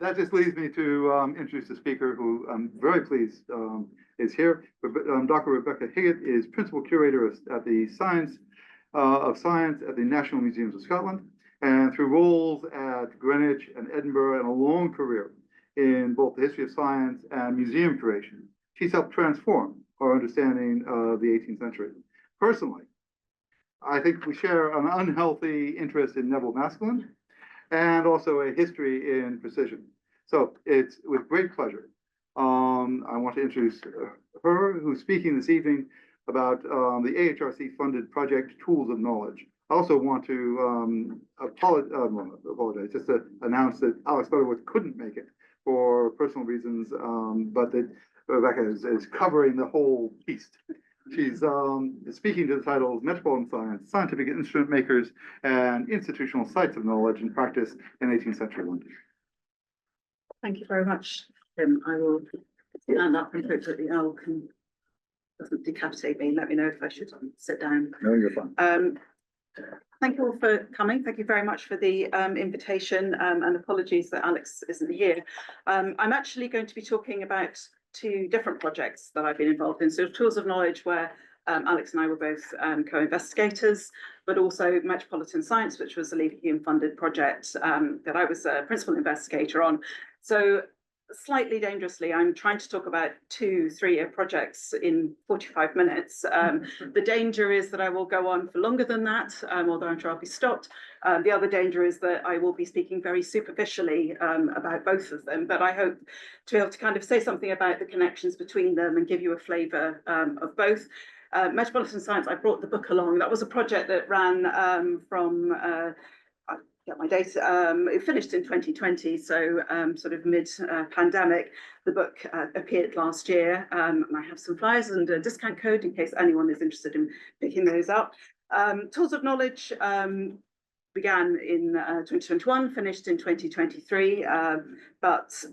That just leads me to introduce the speaker, who I'm very pleased is here. Dr. Rebekah Higgitt is Principal Curator at the Science at the National Museums of Scotland, and through roles at Greenwich and Edinburgh and a long career in both the history of science and museum creation, she's helped transform our understanding of the 18th century. Personally, I think we share an unhealthy interest in Neville masculine and also a history in precision. So it's with great pleasure I want to introduce her, who's speaking this evening about the AHRC funded project Tools of Knowledge. I also want to apologize, just to announce that Alex Butterworth couldn't make it for personal reasons, but that Rebekah is covering the whole piece. She's speaking to the titles Metropolitan Science, Scientific Instrument Makers, and Institutional Sites of Knowledge and Practice in 18th Century London. Thank you very much, Tim. I will stand up and hope that the owl doesn't decapitate me. Let me know if I should sit down. No, you're fine. Thank you all for coming. Thank you very much for the invitation, and apologies that Alex isn't here. I'm actually going to be talking about two different projects that I've been involved in. So Tools of Knowledge, where Alex and I were both co-investigators, but also Metropolitan Science, which was a Leverhulme funded project that I was a principal investigator on. So slightly dangerously, I'm trying to talk about 2 3-year projects in 45 minutes. The danger is that I will go on for longer than that, although I'm sure I'll be stopped. The other danger is that I will be speaking very superficially about both of them, but I hope to be able to kind of say something about the connections between them and give you a flavour of both. Metropolitan Science, I brought the book along. That was a project that ran from get my date. It finished in 2020, so sort of mid-pandemic. The book appeared last year, and I have some flyers and a discount code in case anyone is interested in picking those up. Tools of Knowledge began in 2021, finished in 2023, but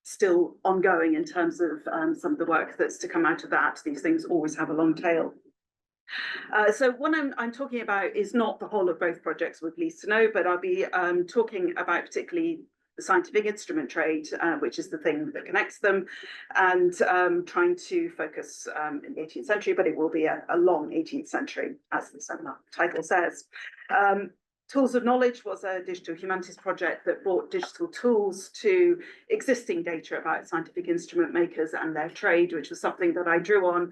still ongoing in terms of some of the work that's to come out of that. These things always have a long tail. So what I'm talking about is not the whole of both projects, we're pleased to know, but I'll be talking about particularly the scientific instrument trade, which is the thing that connects them, and trying to focus in the 18th century, but it will be a long 18th century, as the seminar title says. Tools of Knowledge was a digital humanities project that brought digital tools to existing data about scientific instrument makers and their trade, which was something that I drew on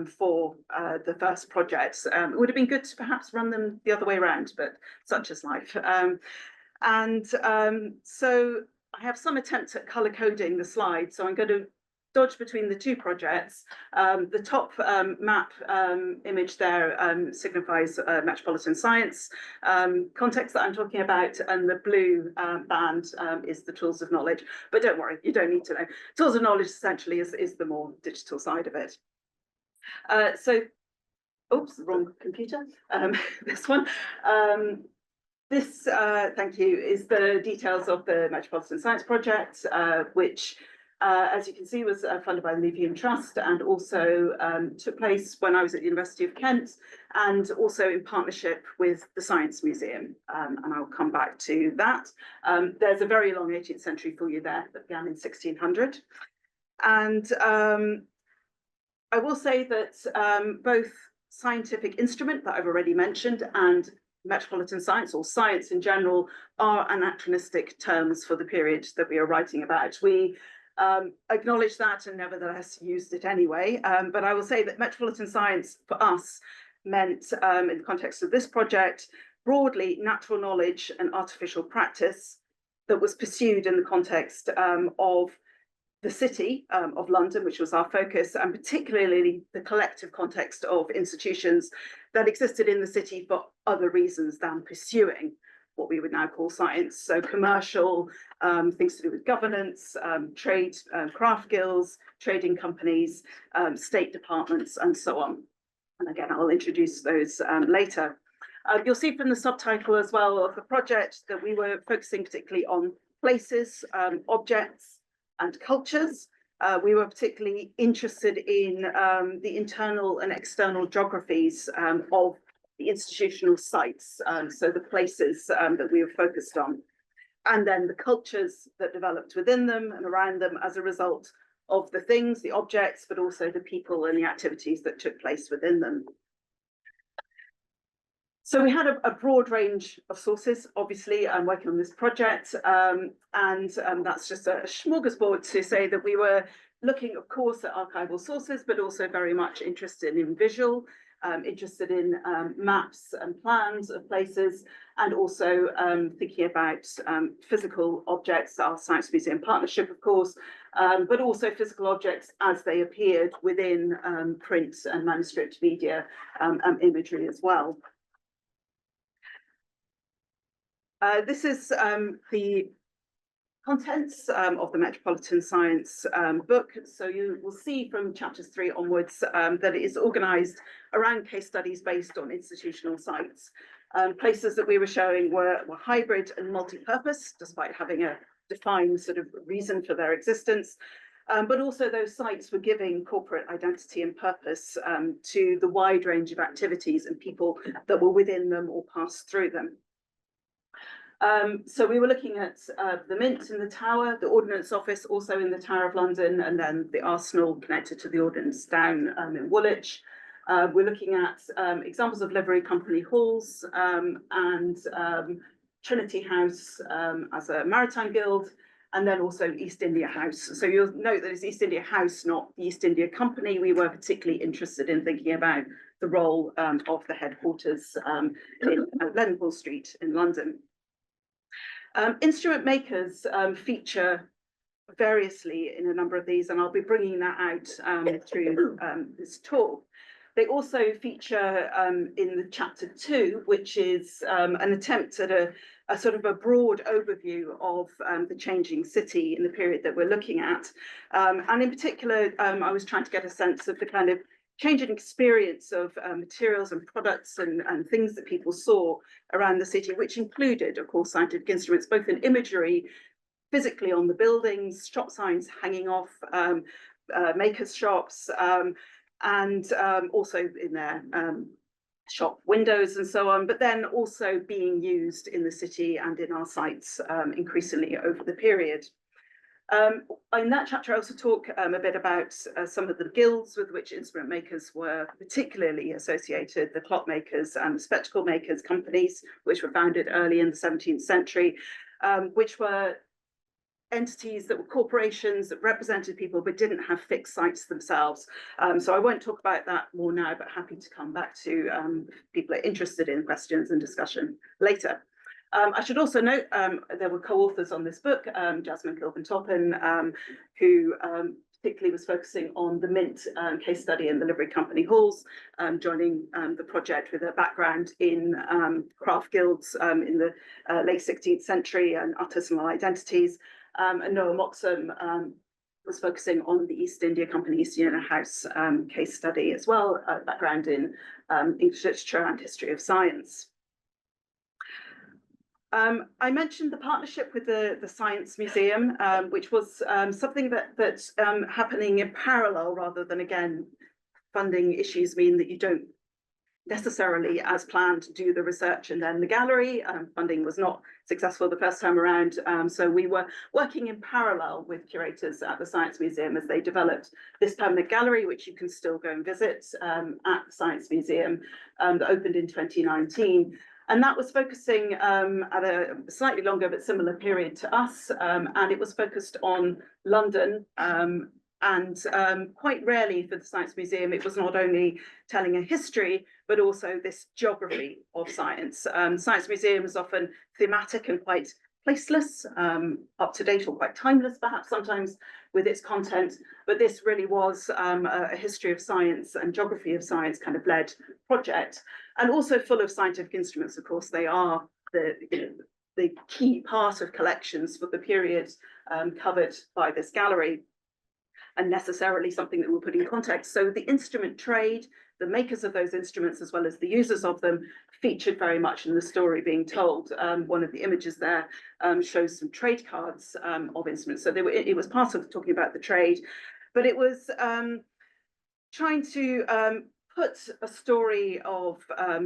for the first project. It would have been good to perhaps run them the other way around, but such is life. So I have some attempt at colour coding the slides, so I'm going to dodge between the two projects. The top map image there signifies Metropolitan Science context that I'm talking about, and the blue band is the Tools of Knowledge. But don't worry, you don't need to know. Tools of Knowledge essentially is the more digital side of it. Oops, wrong computer. This one. This, thank you, is the details of the Metropolitan Science project, which as you can see, was funded by the Leverhulme Trust, and also took place when I was at the University of Kent, and also in partnership with the Science Museum. And I'll come back to that. There's a very long 18th century fouille there that began in 1600. And I will say that both scientific instrument that I've already mentioned and Metropolitan Science, or science in general, are anachronistic terms for the period that we are writing about. We acknowledge that and nevertheless used it anyway. But I will say that Metropolitan Science for us meant, in the context of this project, broadly natural knowledge and artificial practice that was pursued in the context of the city of London, which was our focus, and particularly the collective context of institutions that existed in the city for other reasons than pursuing what we would now call science. So commercial, things to do with governance, trade, craft guilds, trading companies, state departments, and so on. And again, I'll introduce those later. You'll see from the subtitle as well of the project that we were focusing particularly on places, objects, and cultures. We were particularly interested in the internal and external geographies of the institutional sites, so the places that we were focused on. and then the cultures that developed within them and around them as a result of the things, the objects, but also the people and the activities that took place within them. So we had a broad range of sources, obviously. I'm working on this project, and that's just a smorgasbord to say that we were looking, of course, at archival sources, but also very much interested in visual, interested in maps and plans of places, and also thinking about physical objects, our Science Museum partnership, of course, but also physical objects as they appeared within print and manuscript media and imagery as well. This is the contents of the Metropolitan Science book. So you will see from chapters 3 onwards that it is organised around case studies based on institutional sites. Places that we were showing were hybrid and multi-purpose, despite having a defined sort of reason for their existence. But also those sites were giving corporate identity and purpose to the wide range of activities and people that were within them or passed through them. So we were looking at the Mint in the Tower, the Ordnance Office also in the Tower of London, and then the Arsenal connected to the Ordnance down in Woolwich. We're looking at examples of livery company halls and Trinity House as a maritime guild, and then also East India House. So you'll note that it's East India House, not the East India Company. We were particularly interested in thinking about the role of the headquarters in Leadenhall Street in London. Instrument makers feature variously in a number of these, and I'll be bringing that out through this talk. They also feature in the chapter 2, which is an attempt at a sort of a broad overview of the changing city in the period that we're looking at. And in particular, I was trying to get a sense of the kind of changing experience of materials and products and things that people saw around the city, which included, of course, scientific instruments, both in imagery, physically on the buildings, shop signs hanging off, makers' shops, and also in their shop windows and so on, but then also being used in the city and in our sites increasingly over the period. In that chapter, I also talk a bit about some of the guilds with which instrument makers were particularly associated, the clockmakers and the spectacle makers companies, which were founded early in the 17th century, which were entities that were corporations that represented people but didn't have fixed sites themselves. So I won't talk about that more now, but happy to come back to if people are interested in questions and discussion later. I should also note there were co-authors on this book, Jasmine Kilburn-Toppin, who particularly was focusing on the Mint case study in the livery company halls, joining the project with a background in craft guilds in the late 16th century and artisanal identities. And Noah Moxham was focusing on the East India Company, East India House case study as well, background in English literature and history of science. I mentioned the partnership with the Science Museum, which was something that's happening in parallel rather than, again, funding issues mean that you don't necessarily, as planned, do the research and then the gallery. Funding was not successful the first time around, so we were working in parallel with curators at the Science Museum as they developed this permanent gallery, which you can still go and visit at the Science Museum, that opened in 2019. And that was focusing at a slightly longer but similar period to us, and it was focused on London. And quite rarely for the Science Museum, it was not only telling a history, but also this geography of science. Science Museum is often thematic and quite placeless, up to date or quite timeless, perhaps sometimes with its content. But this really was a history of science and geography of science kind of led project, and also full of scientific instruments. Of course, they are the key part of collections for the period covered by this gallery, and necessarily something that we'll put in context. So the instrument trade, the makers of those instruments, as well as the users of them, featured very much in the story being told. One of the images there shows some trade cards of instruments. So it was part of talking about the trade, but it was trying to put a story of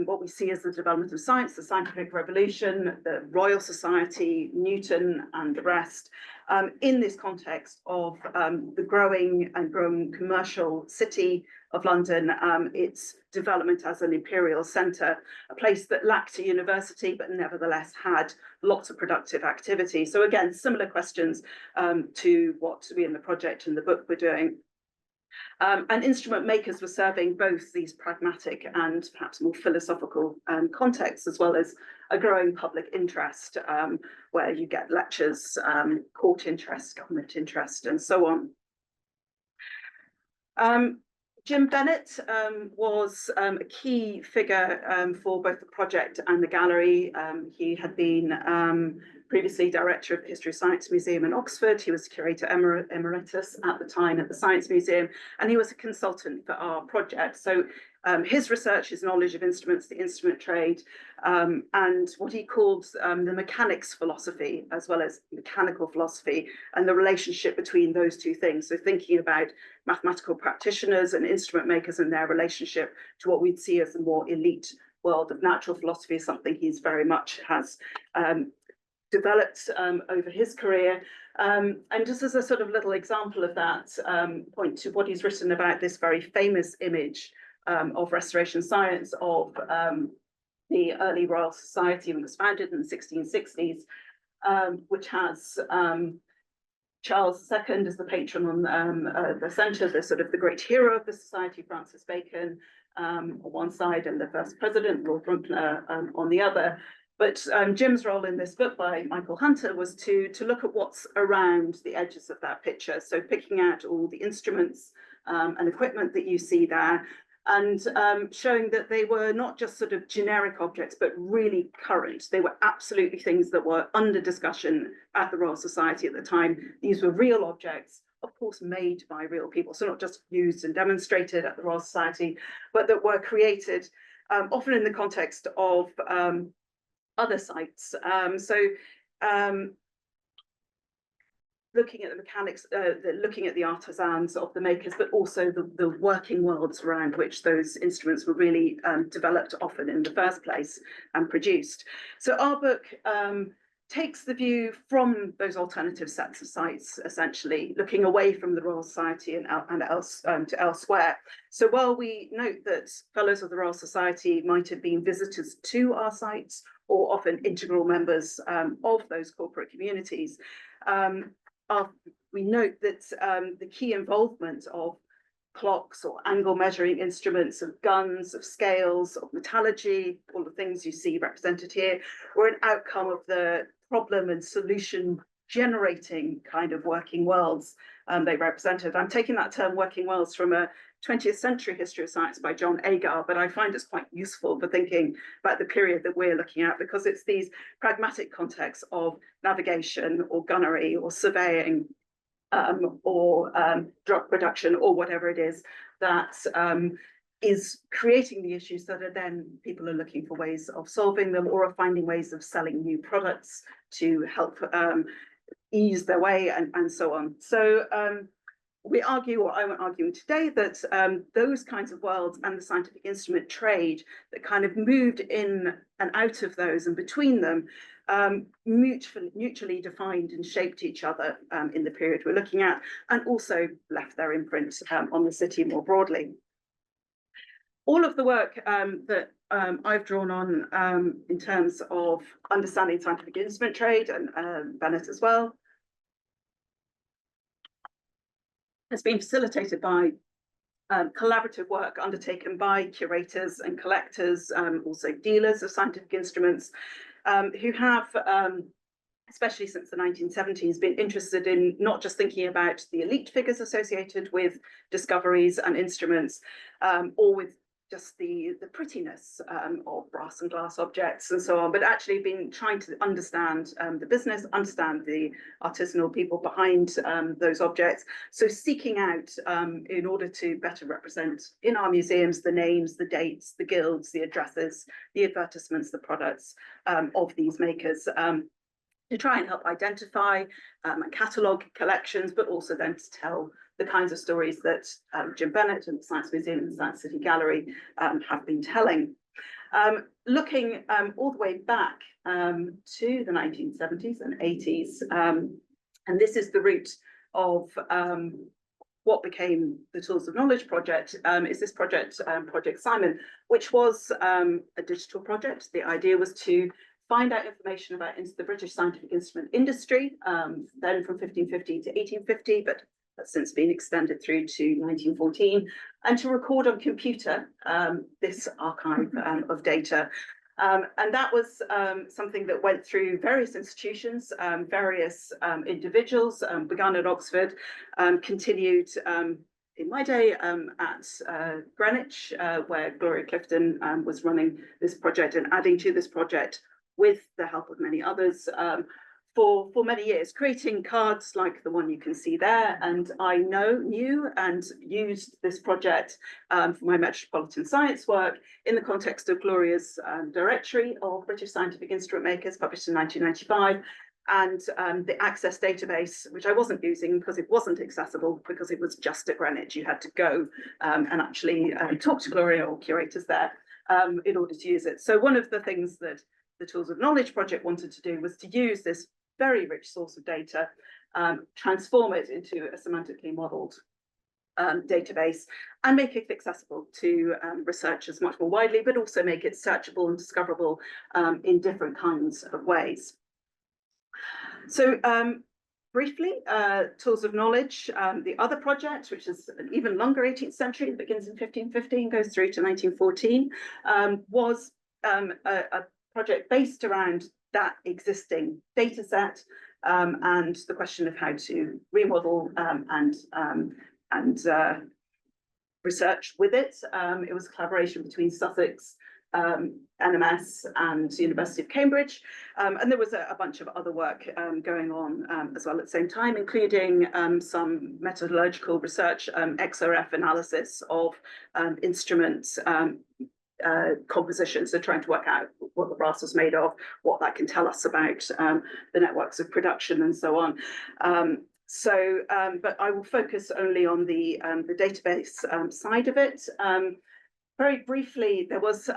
what we see as the development of science, the scientific revolution, the Royal Society, Newton and the rest, in this context of the growing commercial city of London, its development as an imperial centre, a place that lacked a university but nevertheless had lots of productive activity. So again, similar questions to what we in the project and the book were doing. And instrument makers were serving both these pragmatic and perhaps more philosophical contexts, as well as a growing public interest, where you get lectures, court interest, government interest, and so on. Jim Bennett was a key figure for both the project and the gallery. He had been previously director of the History of Science Museum in Oxford. He was curator emeritus at the time at the Science Museum, and he was a consultant for our project. So his research, his knowledge of instruments, the instrument trade, and what he called the mechanics philosophy, as well as mechanical philosophy, and the relationship between those two things. So thinking about mathematical practitioners and instrument makers and their relationship to what we'd see as the more elite world of natural philosophy is something he's very much has developed over his career. And just as a sort of little example of that, point to what he's written about this very famous image of restoration science of the early Royal Society, when it was founded in the 1660s, which has Charles II as the patron on the centre, the sort of the great hero of the society, Francis Bacon, on one side, and the first president, Lord Rumpler, on the other. But Jim's role in this book by Michael Hunter was to look at what's around the edges of that picture. So picking out all the instruments and equipment that you see there, and showing that they were not just sort of generic objects, but really current. They were absolutely things that were under discussion at the Royal Society at the time. These were real objects, of course, made by real people. So not just used and demonstrated at the Royal Society, but that were created often in the context of other sites. Looking at the mechanics, looking at the artisans of the makers, but also the working worlds around which those instruments were really developed often in the first place and produced. So our book takes the view from those alternative sets of sites, essentially looking away from the Royal Society and to elsewhere. So while we note that fellows of the Royal Society might have been visitors to our sites, or often integral members of those corporate communities, we note that the key involvement of clocks or angle measuring instruments, of guns, of scales, of metallurgy, all the things you see represented here, were an outcome of the problem and solution generating kind of working worlds they represented. I'm taking that term working worlds from a 20th century history of science by John Agar, but I find it's quite useful for thinking about the period that we're looking at, because it's these pragmatic contexts of navigation or gunnery or surveying or drug production or whatever it is that is creating the issues that are then people are looking for ways of solving them, or are finding ways of selling new products to help ease their way and so on. So we argue, or I'm arguing today, that those kinds of worlds and the scientific instrument trade that kind of moved in and out of those and between them mutually defined and shaped each other in the period we're looking at, and also left their imprint on the city more broadly. All of the work that I've drawn on in terms of understanding scientific instrument trade, and Bennett as well, has been facilitated by collaborative work undertaken by curators and collectors, also dealers of scientific instruments, who have, especially since the 1970s, been interested in not just thinking about the elite figures associated with discoveries and instruments, or with just the prettiness of brass and glass objects and so on, but actually been trying to understand the business, understand the artisanal people behind those objects. So seeking out, in order to better represent in our museums, the names, the dates, the guilds, the addresses, the advertisements, the products of these makers, to try and help identify and catalogue collections, but also then to tell the kinds of stories that Jim Bennett and the Science Museum and the Science City Gallery have been telling. Looking all the way back to the 1970s and 80s, and this is the root of what became the Tools of Knowledge project, is this project, Project Simon, which was a digital project. The idea was to find out information about the British scientific instrument industry, then from 1550 to 1850, but that's since been extended through to 1914, and to record on computer this archive of data. And that was something that went through various institutions, various individuals, began at Oxford, continued in my day at Greenwich, where Gloria Clifton was running this project and adding to this project with the help of many others for many years, creating cards like the one you can see there. And I knew and used this project for my Metropolitan Science work in the context of Gloria's Directory of British Scientific Instrument Makers, published in 1995, and the Access database, which I wasn't using because it wasn't accessible, because it was just at Greenwich. You had to go and actually talk to Gloria or curators there in order to use it. So one of the things that the Tools of Knowledge project wanted to do was to use this very rich source of data, transform it into a semantically modeled database and make it accessible to researchers much more widely, but also make it searchable and discoverable in different kinds of ways. So briefly, Tools of Knowledge, the other project, which is an even longer 18th century, that begins in 1515, goes through to 1914, was a project based around that existing data set and the question of how to remodel and research with it. It was a collaboration between Sussex, NMS and the University of Cambridge. And there was a bunch of other work going on as well at the same time, including some metallurgical research, XRF analysis of instruments composition, so trying to work out what the brass was made of, what that can tell us about the networks of production and so on. But I will focus only on the database side of it. Very briefly, there was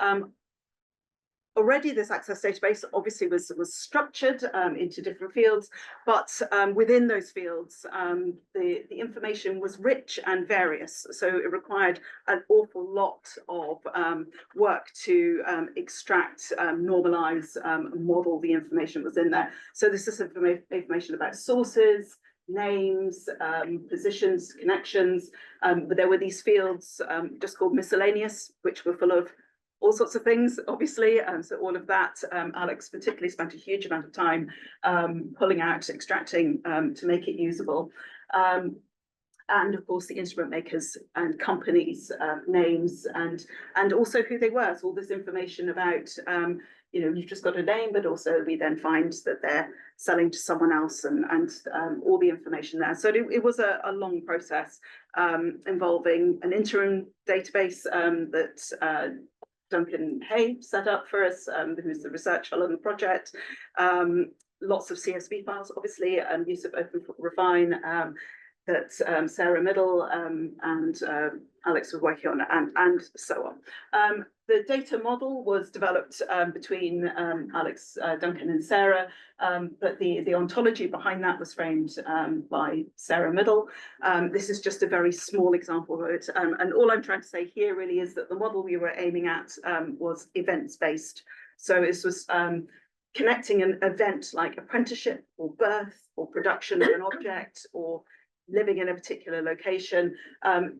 already this access database obviously was structured into different fields, but within those fields, the information was rich and various. So it required an awful lot of work to extract, normalize, model the information that was in there. So this is information about sources, names, positions, connections, but there were these fields just called miscellaneous, which were full of all sorts of things, obviously. So all of that, Alex particularly spent a huge amount of time pulling out, extracting to make it usable. And of course, the instrument makers and companies' names and also who they were. So all this information about, you've just got a name, but also we then find that they're selling to someone else and all the information there. So it was a long process involving an interim database that Duncan Hay set up for us, who's the research fellow in the project. Lots of CSV files, obviously, use of Open Refine that Sarah Middle and Alex were working on, and so on. The data model was developed between Alex, Duncan and Sarah, but the ontology behind that was framed by Sarah Middle. This is just a very small example of it. And all I'm trying to say here really is that the model we were aiming at was events-based. So this was connecting an event like apprenticeship or birth or production of an object or living in a particular location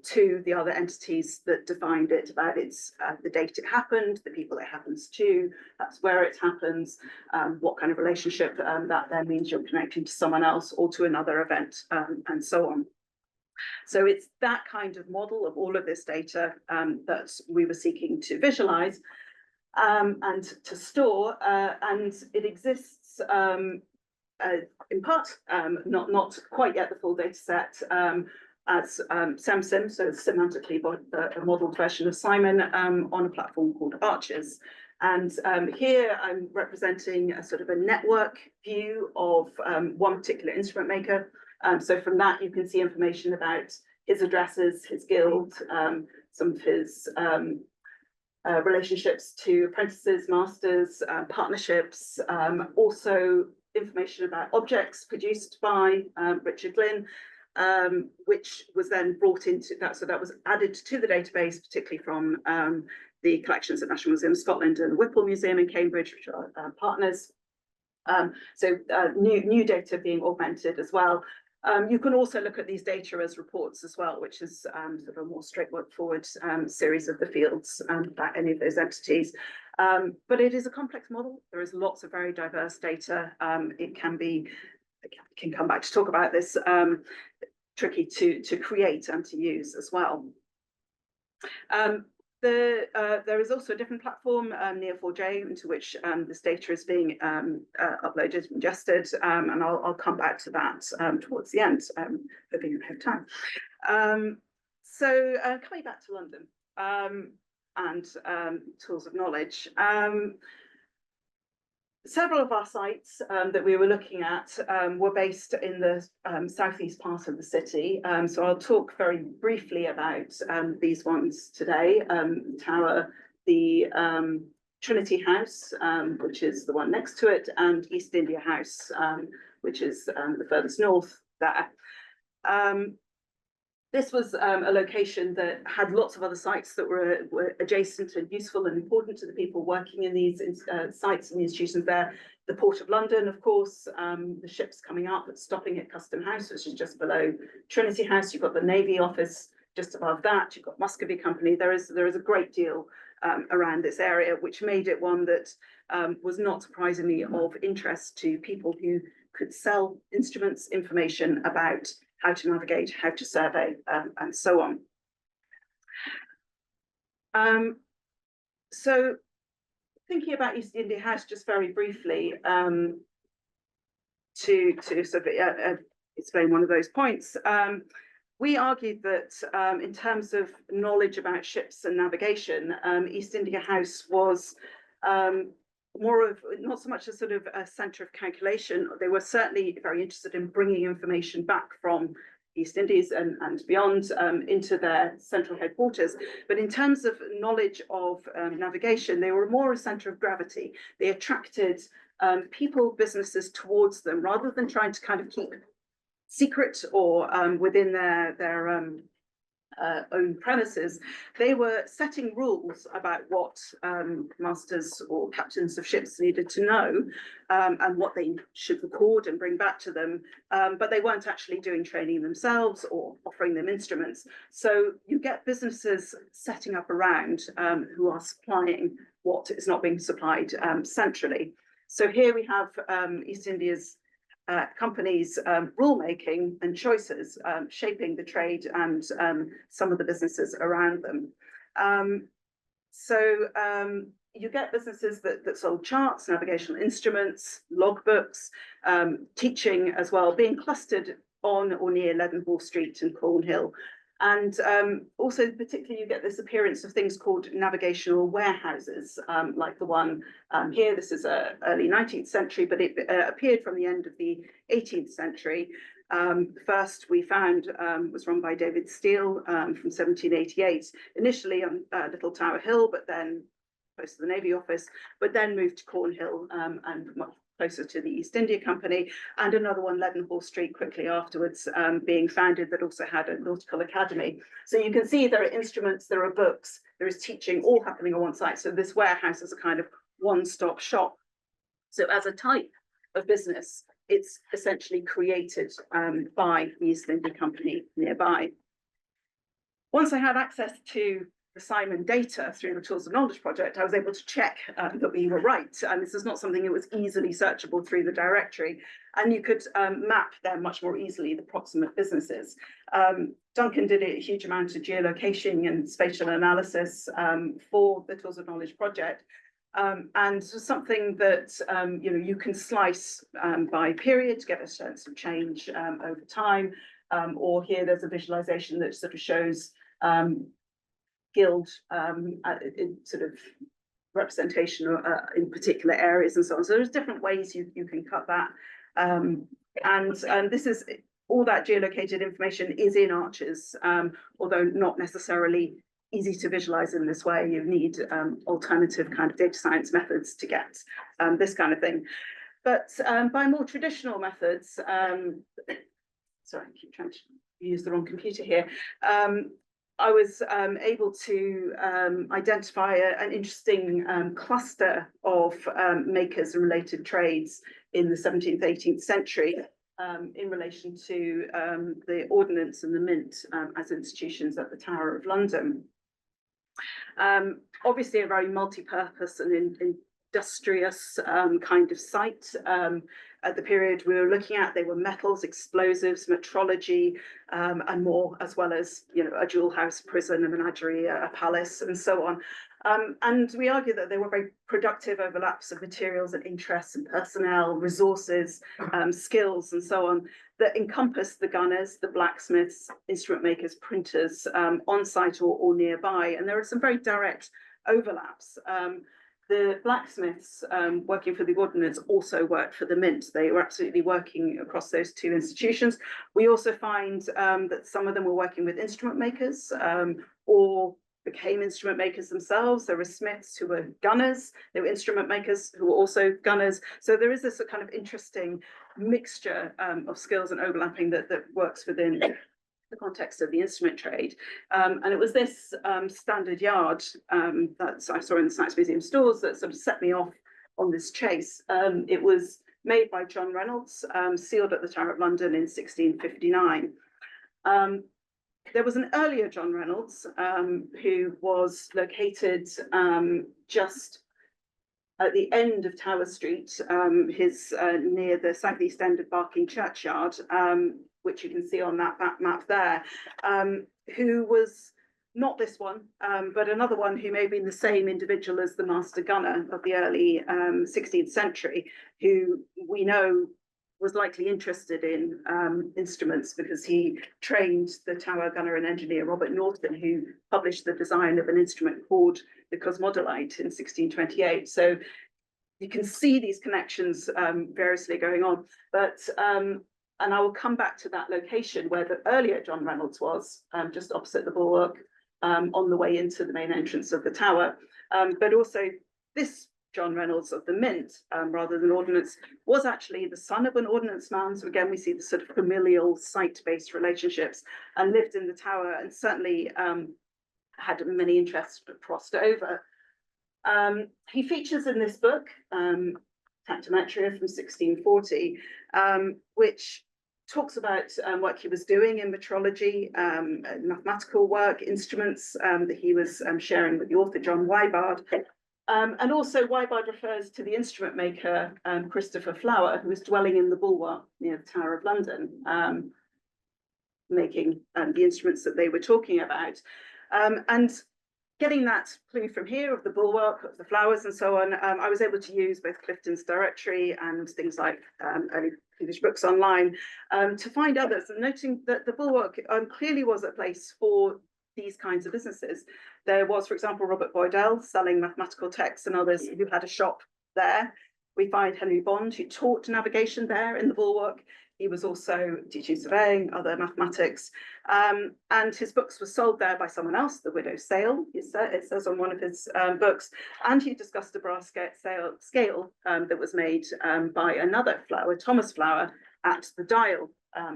to the other entities that defined it, about its the date it happened, the people it happens to, that's where it happens, what kind of relationship that then means you're connecting to someone else or to another event, and so on. So it's that kind of model of all of this data that we were seeking to visualize and to store, and it exists in part, not quite yet the full data set, as SemSim, so semantically a modeled version of Simon on a platform called Arches. And here I'm representing a sort of a network view of one particular instrument maker. So from that, you can see information about his addresses, his guild, some of his relationships to apprentices, masters, partnerships, also information about objects produced by Richard Glynn, which was then brought into that. So that was added to the database, particularly from the collections at National Museum of Scotland and the Whipple Museum in Cambridge, which are partners. New data being augmented as well. You can also look at these data as reports as well, which is sort of a more straightforward series of the fields about any of those entities. But it is a complex model. There is lots of very diverse data. It can come back to talk about this, tricky to create and to use as well. There is also a different platform, Neo4j, into which this data is being uploaded, ingested, and I'll come back to that towards the end, hoping I have time. Coming back to London and tools of knowledge. Several of our sites that we were looking at were based in the southeast part of the city. So I'll talk very briefly about these ones today. Tower, the Trinity House, which is the one next to it, and East India House, which is the furthest north there. This was a location that had lots of other sites that were adjacent and useful and important to the people working in these sites and institutions there. The Port of London, of course, the ships coming up, stopping at Custom House, which is just below Trinity House. You've got the Navy office just above that. You've got Muscovy Company. There is a great deal around this area, which made it one that was not surprisingly of interest to people who could sell instruments, information about how to navigate, how to survey, and so on. So thinking about East India House just very briefly, to sort of explain one of those points, we argued that in terms of knowledge about ships and navigation, East India House was more of, not so much a sort of a centre of calculation. They were certainly very interested in bringing information back from East Indies and beyond into their central headquarters. But in terms of knowledge of navigation, they were more a centre of gravity. They attracted people, businesses towards them, rather than trying to kind of keep secret or within their own premises. They were setting rules about what masters or captains of ships needed to know and what they should record and bring back to them, but they weren't actually doing training themselves or offering them instruments. So you get businesses setting up around who are supplying what is not being supplied centrally. So here we have East India's companies' rulemaking and choices shaping the trade and some of the businesses around them. You get businesses that sold charts, navigational instruments, logbooks, teaching as well, being clustered on or near Leadenhall Street and Cornhill. And also particularly you get this appearance of things called navigational warehouses, like the one here. This is early 19th century, but it appeared from the end of the 18th century. First we found was run by David Steele from 1788, initially on Little Tower Hill, but then close to the Navy office, but then moved to Cornhill and much closer to the East India Company, and another one, Leadenhall Street, quickly afterwards being founded, that also had a nautical academy. So you can see there are instruments, there are books, there is teaching, all happening on one site. So this warehouse is a kind of one-stop shop. So as a type of business, it's essentially created by the East India Company nearby. Once I had access to the Simon data through the Tools of Knowledge project, I was able to check that we were right. And this is not something that was easily searchable through the directory. And you could map there much more easily the proximate businesses. Duncan did a huge amount of geolocation and spatial analysis for the Tools of Knowledge project. And something that you can slice by period to get a sense of change over time. Or here there's a visualization that sort of shows guild sort of representation in particular areas and so on. So there's different ways you can cut that. And this is all that geolocated information is in Arches, although not necessarily easy to visualize in this way. You need alternative kind of data science methods to get this kind of thing. But by more traditional methods, sorry, I keep trying to use the wrong computer here. I was able to identify an interesting cluster of makers and related trades in the 17th, 18th century in relation to the Ordnance and the Mint as institutions at the Tower of London. Obviously a very multi-purpose and industrious kind of site. At the period we were looking at, they were metals, explosives, metrology, and more, as well as, you know, a jewel house, prison, a menagerie, a palace, and so on. And we argue that they were very productive overlaps of materials and interests and personnel, resources, skills, and so on, that encompass the gunners, the blacksmiths, instrument makers, printers, on site or nearby. And there are some very direct overlaps. The blacksmiths working for the Ordnance also worked for the Mint. They were absolutely working across those two institutions. We also find that some of them were working with instrument makers or became instrument makers themselves. There were smiths who were gunners. There were instrument makers who were also gunners. So there is this kind of interesting mixture of skills and overlapping that works within the context of the instrument trade. And it was this standard yard that I saw in the Science Museum stores that sort of set me off on this chase. It was made by John Reynolds, sealed at the Tower of London in 1659. There was an earlier John Reynolds who was located just at the end of Tower Street, near the southeast end of Barking Churchyard, which you can see on that map there, who was not this one, but another one who may have been the same individual as the master gunner of the early 16th century, who we know was likely interested in instruments because he trained the tower gunner and engineer Robert Norton, who published the design of an instrument called the Cosmodolite in 1628. So you can see these connections variously going on, but and I will come back to that location where the earlier John Reynolds was, just opposite the bulwark, on the way into the main entrance of the tower. But also this John Reynolds of the Mint, rather than Ordnance, was actually the son of an Ordnance man. So again, we see the sort of familial site-based relationships, and lived in the tower, and certainly had many interests that crossed over. He features in this book, Tactometria from 1640, which talks about what he was doing in metrology, mathematical work, instruments that he was sharing with the author John Wybard. And also Wybard refers to the instrument maker Christopher Flower, who was dwelling in the bulwark near the Tower of London, making the instruments that they were talking about. And getting that clue from here of the bulwark, of the flowers and so on, I was able to use both Clifton's directory and things like early English books online to find others, and noting that the bulwark clearly was a place for these kinds of businesses. There was, for example, Robert Boydell selling mathematical texts and others who had a shop there. We find Henry Bond, who taught navigation there in the bulwark. He was also teaching surveying, other mathematics, and his books were sold there by someone else, the widow Sale, it says on one of his books, and he discussed a brass scale that was made by another Flower, Thomas Flower, at the Dial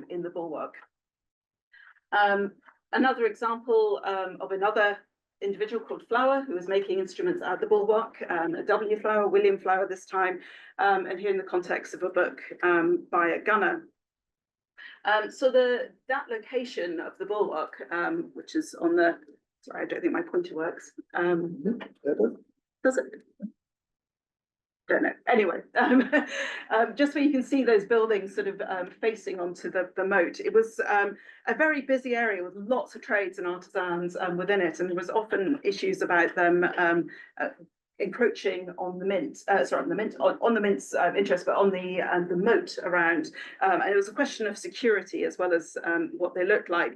in the bulwark. Another example of another individual called Flower, who was making instruments at the bulwark, a W Flower, William Flower this time, and here in the context of a book by a gunner. So that location of the bulwark, which is on the, sorry, I don't think my pointer works. Does it? Don't know. Anyway, just where you can see those buildings sort of facing onto the moat. It was a very busy area with lots of trades and artisans within it, and there was often issues about them encroaching on the Mint, sorry, on the Mint's interest, but on the moat around. And it was a question of security as well as what they looked like.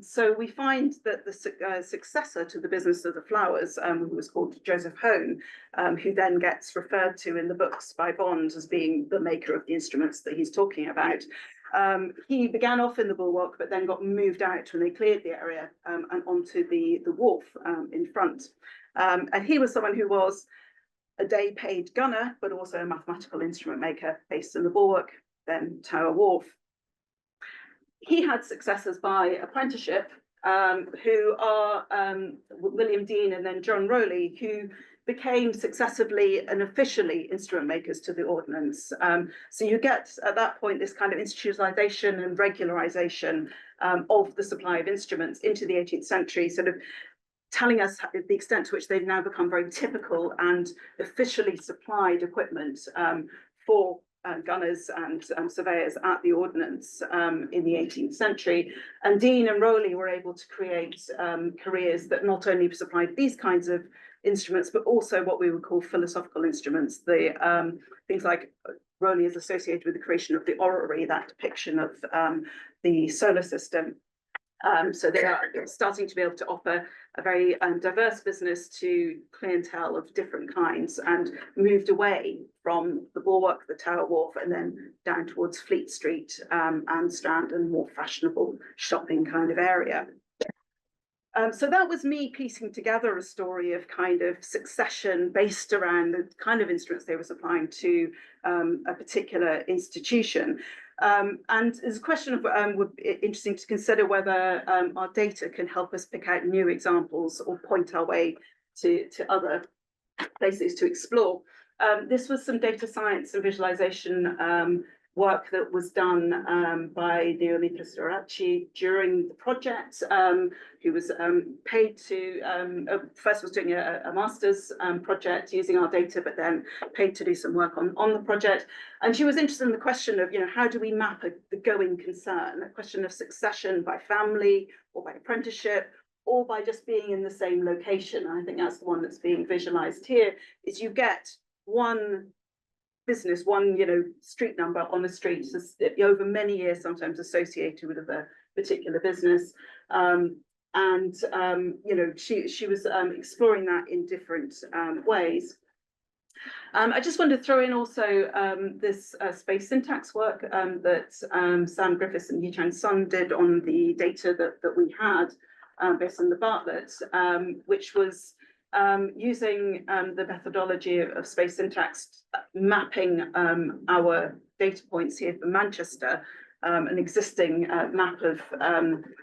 So we find that the successor to the business of the flowers, who was called Joseph Hone, who then gets referred to in the books by Bond as being the maker of the instruments that he's talking about, He began off in the bulwark, but then got moved out when they cleared the area and onto the wharf in front. And he was someone who was a day paid gunner, but also a mathematical instrument maker based in the bulwark, then Tower Wharf. He had successors by apprenticeship, who are William Dean and then John Rowley, who became successively and officially instrument makers to the ordnance. So you get at that point this kind of institutionalization and regularization of the supply of instruments into the 18th century, sort of telling us the extent to which they've now become very typical and officially supplied equipment for gunners and surveyors at the ordnance in the 18th century. And Dean and Rowley were able to create careers that not only supplied these kinds of instruments, but also what we would call philosophical instruments. The things like Rowley is associated with the creation of the orrery, that depiction of the solar system. So they are starting to be able to offer a very diverse business to clientele of different kinds, and moved away from the bulwark, the Tower Wharf, and then down towards Fleet Street and Strand, and more fashionable shopping kind of area. So that was me piecing together a story of kind of succession based around the kind of instruments they were supplying to a particular institution. And there's a question of would be interesting to consider whether our data can help us pick out new examples or point our way to other places to explore. This was some data science and visualization work that was done by Rebekah during the project, who was paid to, first was doing a master's project using our data, but then paid to do some work on the project. And she was interested in the question of, how do we map the going concern, a question of succession by family or by apprenticeship, or by just being in the same location. And I think that's the one that's being visualized here, is you get one business, one street number on a street over many years, sometimes associated with a particular business, she was exploring that in different ways. I just wanted to throw in also this space syntax work that Sam Griffiths and Yi-Chang Sun did on the data that we had based on the Bartlett, which was using the methodology of space syntax, mapping our data points here for Manchester, an existing map of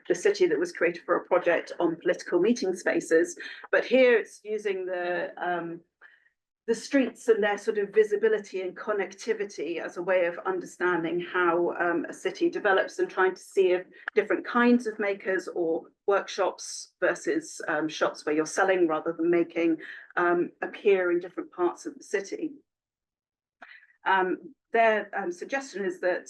the city that was created for a project on political meeting spaces. But here it's using the streets and their sort of visibility and connectivity as a way of understanding how a city develops, and trying to see if different kinds of makers or workshops versus shops where you're selling rather than making appear in different parts of the city. Their suggestion is that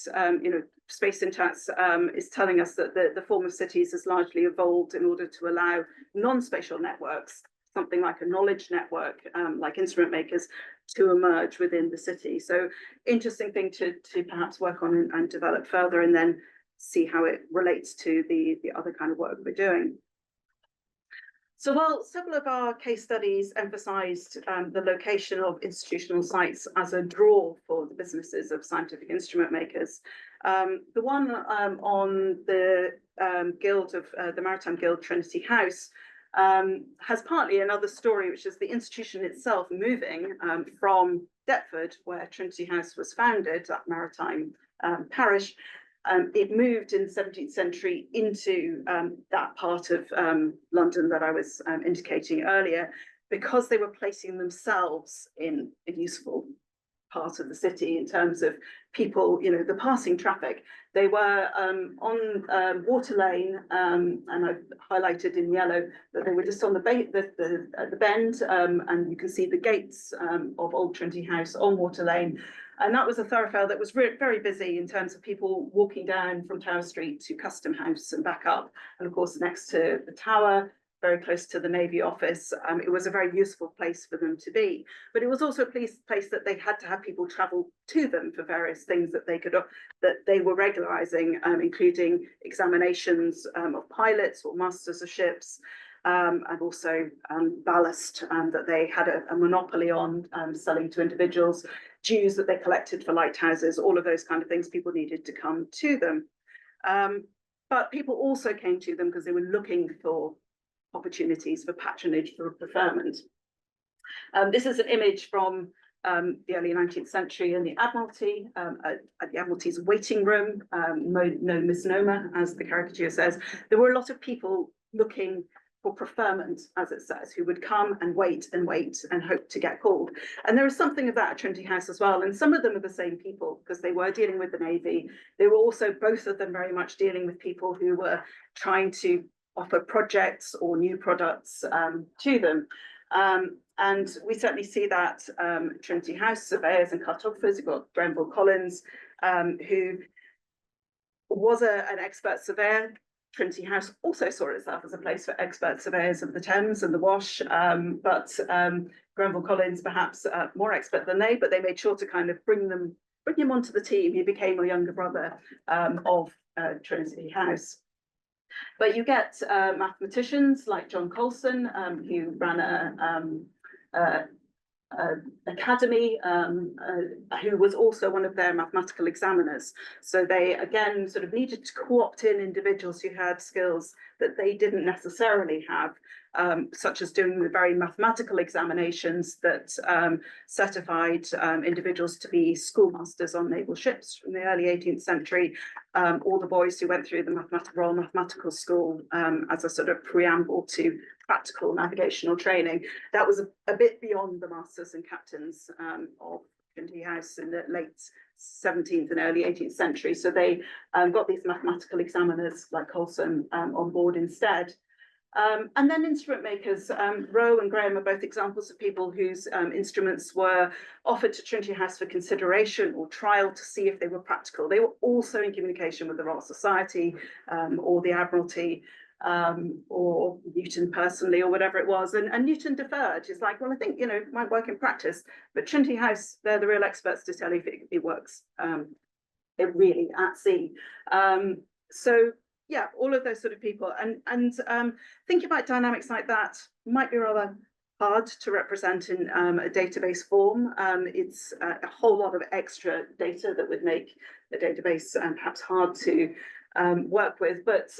space syntax is telling us that the form of cities has largely evolved in order to allow non-spatial networks, something like a knowledge network, like instrument makers, to emerge within the city. So interesting thing to perhaps work on and develop further, and then see how it relates to the other kind of work we're doing. So while several of our case studies emphasised the location of institutional sites as a draw for the businesses of scientific instrument makers, the one on the Guild of the Maritime Guild Trinity House has partly another story, which is the institution itself moving from Deptford, where Trinity House was founded, that maritime parish. It moved in the 17th century into that part of London that I was indicating earlier, because they were placing themselves in a useful part of the city in terms of people, the passing traffic. They were on Water Lane, and I've highlighted in yellow that they were just on the bend, and you can see the gates of Old Trinity House on Water Lane. And that was a thoroughfare that was very busy in terms of people walking down from Tower Street to Custom House and back up. And of course, next to the Tower, very close to the Navy office, it was a very useful place for them to be. But it was also a place that they had to have people travel to them for various things that they were regularizing, including examinations of pilots or masters of ships. and also ballast that they had a monopoly on selling to individuals, dues that they collected for lighthouses, all of those kind of things. People needed to come to them. But people also came to them because they were looking for opportunities for patronage, for preferment. This is an image from the early 19th century in the Admiralty, at the Admiralty's waiting room, no misnomer, as the caricature says. There were a lot of people looking for preferment, as it says, who would come and wait and hope to get called. And there is something of that at Trinity House as well. And some of them are the same people, because they were dealing with the Navy. They were also, both of them, very much dealing with people who were trying to offer projects or new products to them. And we certainly see that Trinity House surveyors and cartographers. You've got Grenville Collins, who was an expert surveyor. Trinity House also saw itself as a place for expert surveyors of the Thames and the Wash, but Grenville Collins perhaps more expert than they, but they made sure to kind of bring him onto the team. He became a younger brother of Trinity House. But you get mathematicians like John Colson, who ran a academy, who was also one of their mathematical examiners. So they again sort of needed to co-opt in individuals who had skills that they didn't necessarily have, such as doing the very mathematical examinations that certified individuals to be schoolmasters on naval ships from the early 18th century. All the boys who went through the Royal Mathematical School as a sort of preamble to practical navigational training. That was a bit beyond the masters and captains of Trinity House in the late 17th and early 18th century. So they got these mathematical examiners like Colson on board instead. And then instrument makers, Rowe and Graham are both examples of people whose instruments were offered to Trinity House for consideration or trial to see if they were practical. They were also in communication with the Royal Society or the Admiralty, or Newton personally, or whatever it was. And Newton deferred. He's like, well, I think, it might work in practice, but Trinity House, they're the real experts to tell you if it works. It really at sea. So yeah, all of those sort of people. And thinking about dynamics like that might be rather hard to represent in a database form. It's a whole lot of extra data that would make the database perhaps hard to work with. But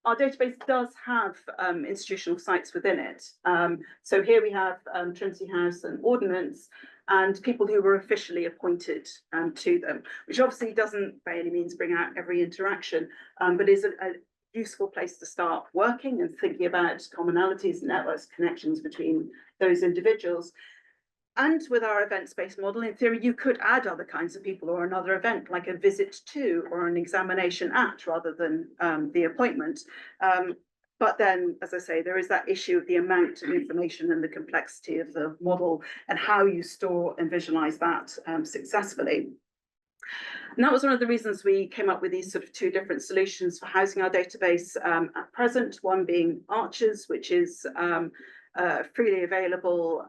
our database does have institutional sites within it. So here we have Trinity House and Ordnance, and people who were officially appointed to them, which obviously doesn't by any means bring out every interaction, but is a useful place to start working and thinking about commonalities, networks, connections between those individuals. And with our events-based model, in theory, you could add other kinds of people or another event, like a visit to or an examination at, rather than the appointment. But then, as I say, there is that issue of the amount of information and the complexity of the model and how you store and visualize that successfully. And that was one of the reasons we came up with these sort of two different solutions for housing our database at present, one being Archers, which is freely available,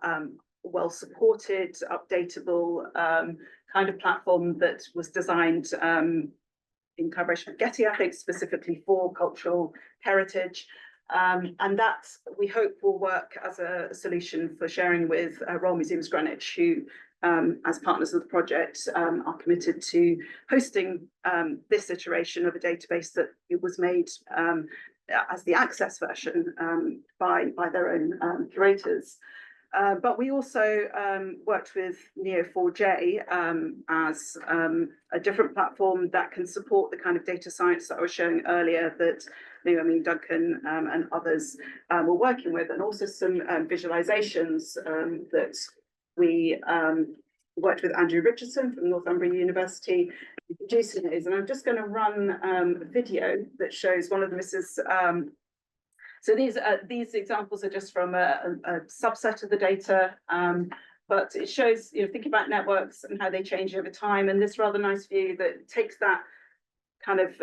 well supported, updatable kind of platform that was designed in collaboration with Getty, I think, specifically for cultural heritage. And that, we hope, will work as a solution for sharing with Royal Museums Greenwich, who, as partners of the project, are committed to hosting this iteration of a database that it was made as the access version by their own curators. But we also worked with Neo4j as a different platform that can support the kind of data science that I was showing earlier that Duncan and others were working with, and also some visualizations that we worked with Andrew Richardson from Northumbria University producing these. And I'm just going to run a video that shows one of them. This is so these examples are just from a subset of the data, but it shows, thinking about networks and how they change over time, and this rather nice view that takes that kind of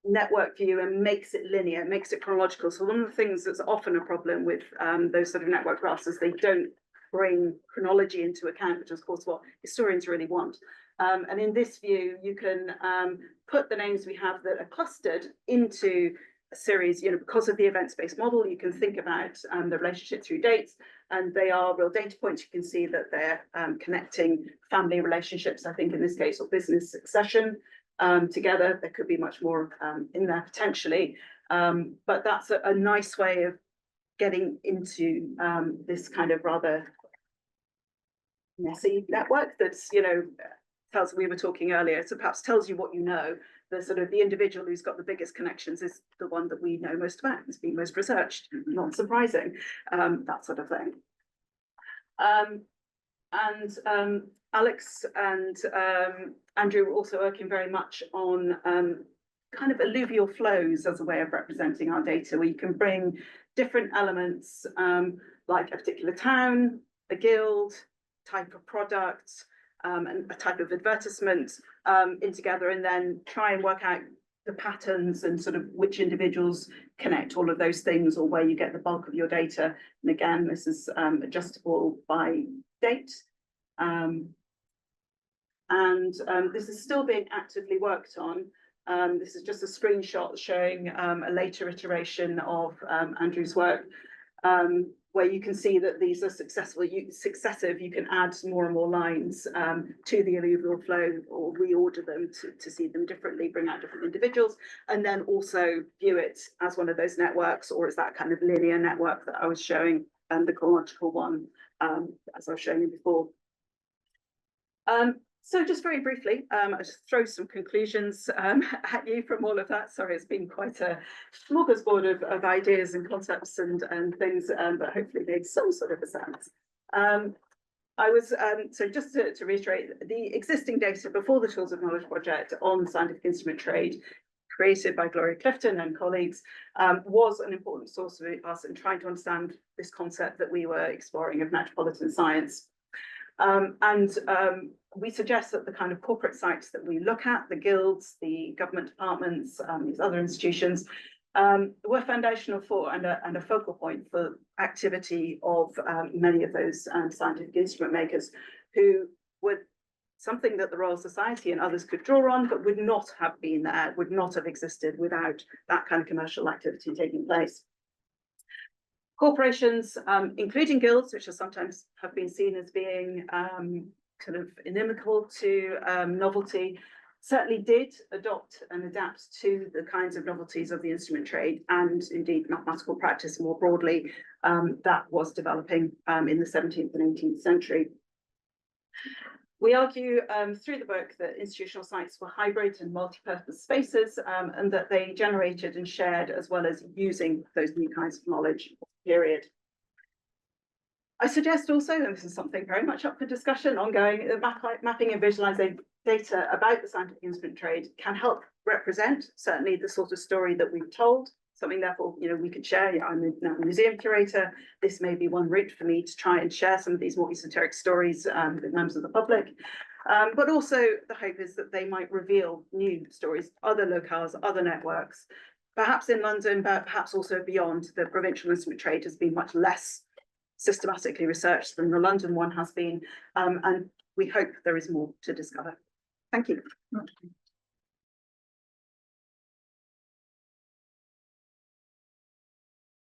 network view and makes it linear, makes it chronological. So one of the things that's often a problem with those sort of network graphs is they don't bring chronology into account, which is of course what historians really want. And in this view, you can put the names we have that are clustered into series, because of the events-based model, you can think about the relationship through dates, and they are real data points. You can see that they're connecting family relationships, I think in this case, or business succession together. There could be much more in there potentially, but that's a nice way of getting into this kind of rather messy network that's, we were talking earlier, so perhaps tells you what you know. The sort of the individual who's got the biggest connections is the one that we know most about, has been most researched, not surprising, that sort of thing. Alex and Andrew were also working very much on kind of alluvial flows as a way of representing our data, where you can bring different elements like a particular town, a guild, type of product, and a type of advertisement in together, and then try and work out the patterns and sort of which individuals connect all of those things, or where you get the bulk of your data. And again, this is adjustable by date. This is still being actively worked on. This is just a screenshot showing a later iteration of Andrew's work, where you can see that these are successive. You can add more and more lines to the alluvial flow, or reorder them to see them differently, bring out different individuals, and then also view it as one of those networks, or as that kind of linear network that I was showing, the chronological one, as I was showing you before. So just very briefly, I'll just throw some conclusions at you from all of that. Sorry, it's been quite a smorgasbord of ideas and concepts and things, but hopefully made some sort of a sense. So just to reiterate, the existing data before the Tools of Knowledge project on scientific instrument trade, created by Gloria Clifton and colleagues, was an important source of us in trying to understand this concept that we were exploring of metropolitan science. We suggest that the kind of corporate sites that we look at, the guilds, the government departments, these other institutions, were foundational for and a focal point for activity of many of those scientific instrument makers, who were something that the Royal Society and others could draw on, but would not have been there, would not have existed without that kind of commercial activity taking place. Corporations, including guilds, which are sometimes have been seen as being kind of inimical to novelty, certainly did adopt and adapt to the kinds of novelties of the instrument trade, and indeed mathematical practice more broadly, that was developing in the 17th and 18th century. We argue through the book that institutional sites were hybrid and multi-purpose spaces, and that they generated and shared, as well as using those new kinds of knowledge, period. I suggest also, and this is something very much up for discussion, ongoing, that mapping and visualizing data about the scientific instrument trade can help represent certainly the sort of story that we've told, something therefore, we could share. I'm now a museum curator. This may be one route for me to try and share some of these more esoteric stories with members of the public. But also the hope is that they might reveal new stories, other locales, other networks, perhaps in London, but perhaps also beyond. The provincial instrument trade has been much less systematically researched than the London one has been, and we hope there is more to discover. Thank you.